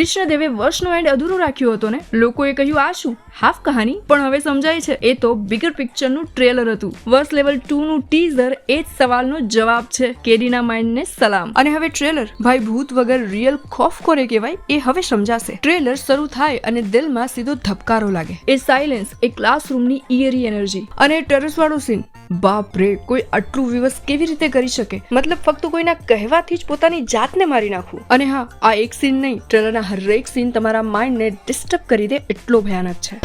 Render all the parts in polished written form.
કૃષ્ણદેવે વર્ષનો એન્ડ અધૂરો રાખ્યો હતો ને. લોકોએ કહ્યું આ શું, હાફ કહાની? પણ હવે સમજાય છે એ તો બિગર પિક્ચરનું ટ્રેલર હતું. વર્ષ લેવલ 2 નું ટીઝર એ જ સવાલનો જવાબ છે. કેડીના માઇન્ડને સલામ. અને હવે ટ્રેલર, ભાઈ ભૂત વગર રિયલ ખોફ કોને કહેવાય એ હવે સમજાશે. ટ્રેલર શરૂ થાય અને દિલમાં સીધો ધબકારો લાગે. એ સાયલેન્સ, એ ક્લાસરૂમની ઇયરી એનર્જી અને ટેરેસ વાળો સીન. બાપ રે, કોઈ આટલું વિવસ કેવી રીતે કરી શકે? મતલબ ફક્ત કોઈના કહેવાથી જ પોતાની જાતને મારી નાખવું. અને હા, આ એક સીન નહીં, ટ્રેલરના હરેક સીન તમારા માઇન્ડને ડિસ્ટર્બ કરી દે એટલો ભયાનક છે.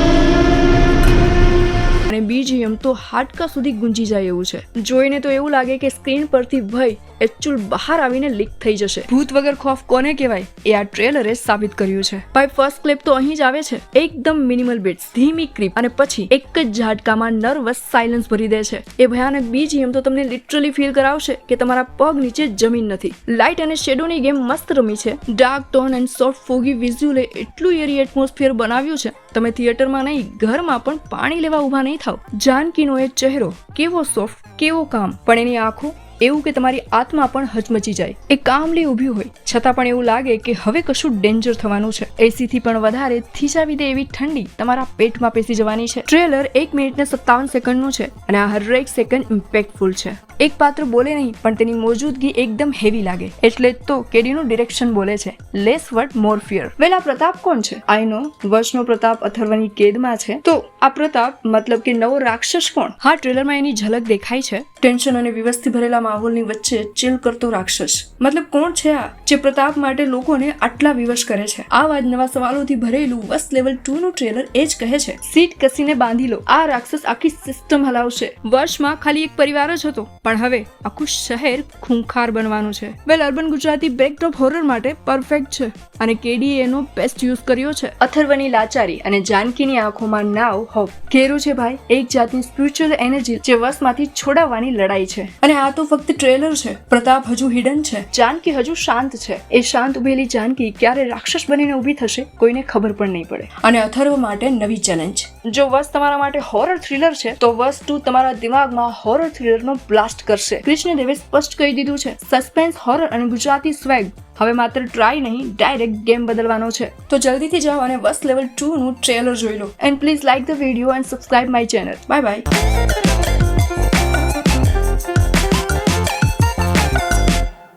અને બીજીએમ તો હાડકા સુધી ગુંજી જાય એવું છે. જોઈને તો એવું લાગે કે સ્ક્રીન પરથી ભય એકચ્યુઅલ બહાર આવીને લીક થઈ જશે. ભૂત વગર ખોફ કોને કહેવાય એ આ ટ્રેલરે સાબિત કર્યું છે. ભાઈ ફર્સ્ટ ક્લિપ તો અહીં જ આવે છે. એકદમ મિનિમલ બિટ્સ, ધીમી ક્લિપ અને પછી એક જ ઝાટકામાં નર્વસ સાયલન્સ ભરી દે છે. એ ભયાનક બીજીએમ તો તમને લિટરલી ફીલ કરાવશે કે તમારા પગ નીચે જમીન નથી. લાઇટ અને શેડોની ગેમ મસ્ત રમી છે. ડાર્ક ટોન એન્ડ સોફ્ટ ફોગી વિઝ્યુઅલે એટલું એરી એટમોસ્ફિયર બનાવ્યું છે, તમે થિયેટરમાં નહીં ઘરમાં પણ પાણી લેવા ઉભા નહીં થાવ. જાનકીનો એ ચહેરો કેવો સોફ્ટ, કેવો કામ, પણ એની આંખો એવું કે તમારી આત્મા પણ હચમચી જાય. એ કામલી ઊભી હોય છતાં પણ એવું લાગે કે હવે કશું ડેન્જર થવાનું છે. એસી થી પણ વધારે થીજાવી દે એવી ઠંડી તમારા પેટમાં પેસી જવાની છે. ટ્રેલર 1 મિનિટ ને 57 સેકન્ડનું છે અને આ હરેક સેકન્ડ ઇમ્પેક્ટફુલ છે. એક પાત્ર બોલે નહીં પણ તેની મોજૂદગી એકદમ હેવી લાગે. એટલે જ તો કેડીનું ડિરેક્શન બોલે છે, લેસ વર્ડ મોર ફિયર. વેલ, આ પ્રતાપ કોણ છે? આઈ નો, વર્ષનો પ્રતાપ અથર્વની કેદમાં છે. તો આ પ્રતાપ મતલબ કે નવો રાક્ષસ કોણ? હા, ટ્રેલરમાં એની ઝલક દેખાય છે. ટેન્શન અને વિવસથી ભરેલા માહોલની વચ્ચે ચિલ કરતો રાક્ષસ. મતલબ કોણ છે આ જે પ્રતાપ માટે લોકોને આટલા વિવશ કરે છે? આવા જ નવા સવાલોથી ભરેલું વર્ષ લેવલ 2 નું ટ્રેલર એ જ કહે છે, સીટ કસીને બાંધી લો. આ રાક્ષસ આખી સિસ્ટમ હલાવશે. વર્ષમાં ખાલી એક પરિવાર જ હતો, પણ હવે આખું શહેર ખૂંખાર બનવાનું છે. વેલ, અર્બન ગુજરાતી બેકડ્રોપ હોરર માટે પરફેક્ટ છે અને કેડીએ એનો બેસ્ટ યુઝ કર્યો છે. અથર્વની લાચારી અને જાનકીની આંખોમાં નાવ હોપ ઘેરું છે ભાઈ. એક જાતની સ્પિરિચ્યુઅલ એનર્જી જે વર્ષમાંથી છોડાવવાની લડાઈ છે. અને આ તો ફક્ત ટ્રેલર છે. પ્રતાપ હજુ હિડન છે. જાનકી હજુ શાંત છે. એ શાંત ઉભેલી જાનકી ક્યારે રાક્ષસ બનીને ઊભી થશે કોઈને ખબર પણ નહીં પડે. અને અથર્વ માટે નવી ચેલેન્જ. જો વર્ષ તમારા માટે હોરર થ્રિલર છે તો વર્ષ 2 તમારા દિમાગમાં હોરર થ્રિલરનો બ્લાસ્ટ કરશે. કૃષ્ણદેવે સ્પષ્ટ કહી દીધું છે, સસ્પેન્સ, હોરર અને ગુજરાતી સ્વેગ હવે માત્ર ટ્રાય નહીં, ડાયરેક્ટ ગેમ બદલવાનો છે. તો જલ્દીથી જાઓ અને વર્ષ લેવલ 2 નું ટ્રેલર જોઈ લો. And please like the video and subscribe my channel. Bye by.